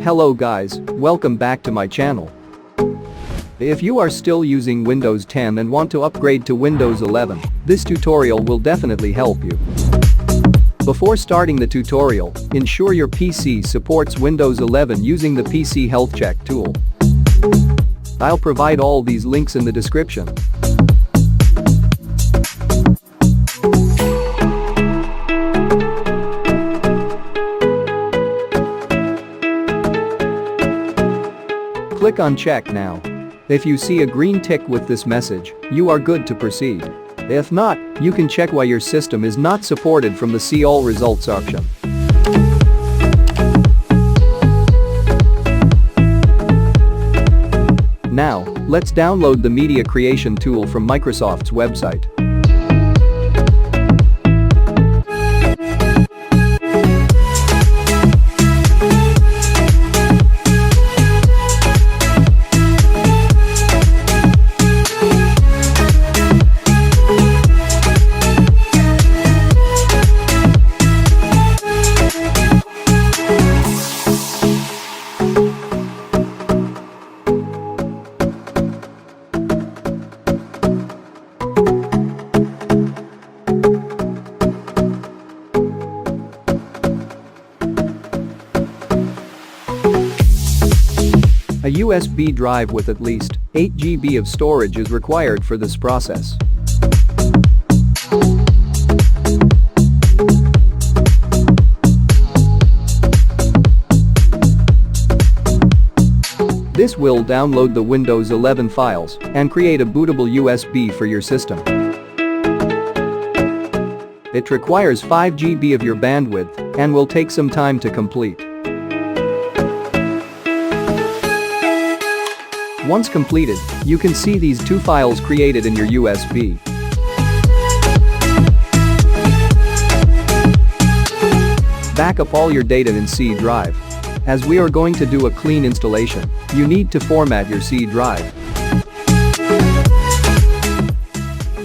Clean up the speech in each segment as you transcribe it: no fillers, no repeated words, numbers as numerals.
Hello guys, welcome back to my channel. If you are still using Windows 10 and want to upgrade to Windows 11, this tutorial will definitely help you. Before starting the tutorial, ensure your PC supports Windows 11 using the PC Health Check tool. I'll provide all these links in the description. Click on Check now. If you see a green tick with this message, you are good to proceed. If not, you can check why your system is not supported from the See All Results option. Now, let's download the media creation tool from Microsoft's website. A USB drive with at least 8 GB of storage is required for this process. This will download the Windows 11 files and create a bootable USB for your system. It requires 5 GB of your bandwidth and will take some time to complete. Once completed, you can see these two files created in your USB. Back up all your data in C drive. As we are going to do a clean installation, you need to format your C drive.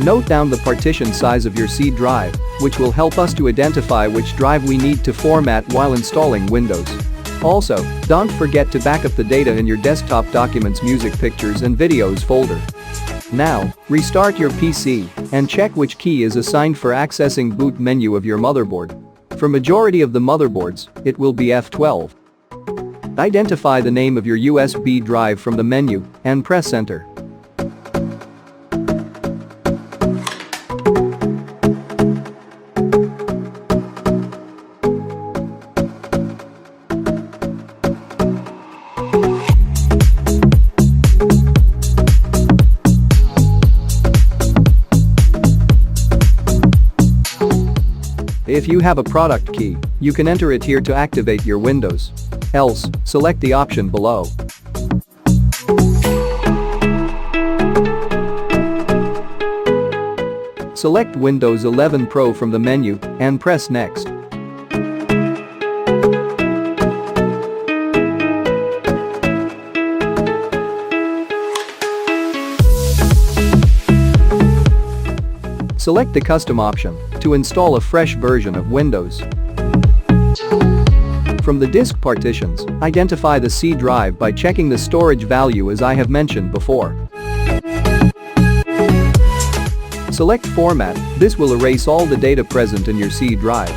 Note down the partition size of your C drive, which will help us to identify which drive we need to format while installing Windows. Also, don't forget to back up the data in your desktop documents, music, pictures and videos folder. Now, restart your PC and check which key is assigned for accessing boot menu of your motherboard. For majority of the motherboards, it will be F12. Identify the name of your USB drive from the menu and press enter. If you have a product key, you can enter it here to activate your Windows. Else, select the option below. Select Windows 11 Pro from the menu and press Next. Select the custom option to install a fresh version of Windows. From the disk partitions, identify the C drive by checking the storage value as I have mentioned before. Select Format, this will erase all the data present in your C drive.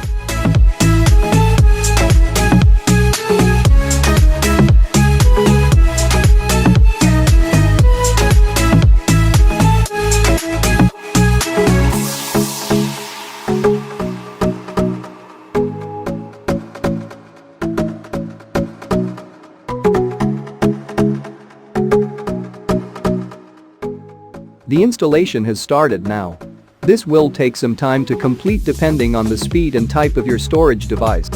The installation has started now. This will take some time to complete depending on the speed and type of your storage device.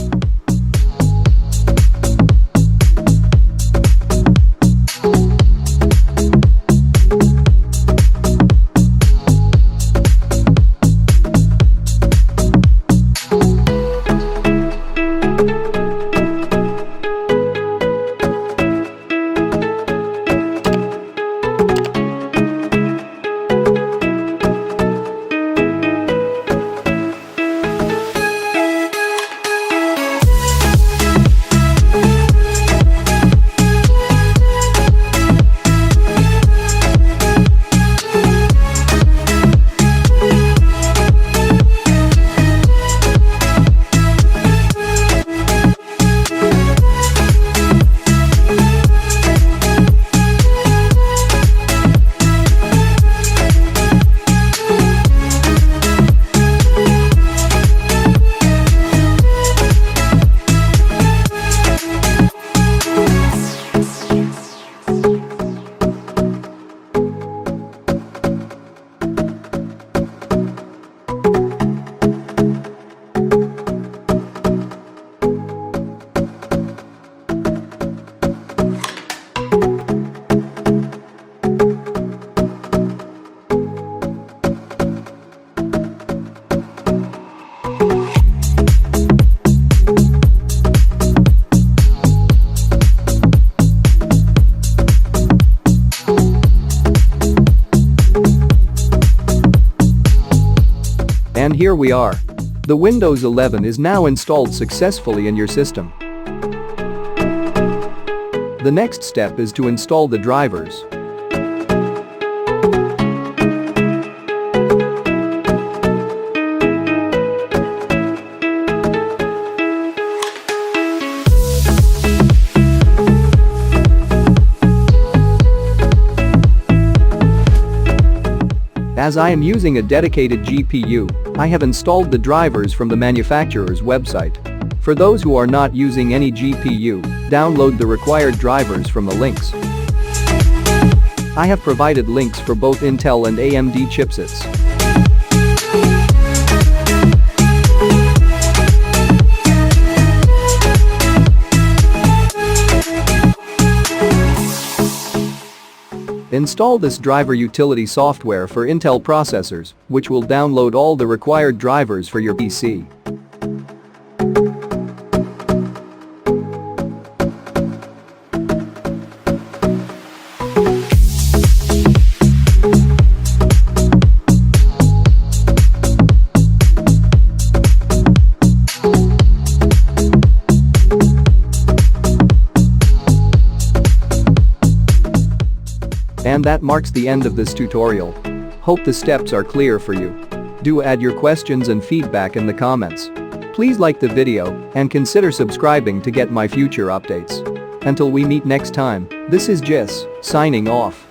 And here we are. The Windows 11 is now installed successfully in your system. The next step is to install the drivers. As I am using a dedicated GPU, I have installed the drivers from the manufacturer's website. For those who are not using any GPU, download the required drivers from the links. I have provided links for both Intel and AMD chipsets. Install this driver utility software for Intel processors, which will download all the required drivers for your PC. And that marks the end of this tutorial. Hope the steps are clear for you. Do add your questions and feedback in the comments. Please like the video and consider subscribing to get my future updates. Until we meet next time, this is Jis, signing off.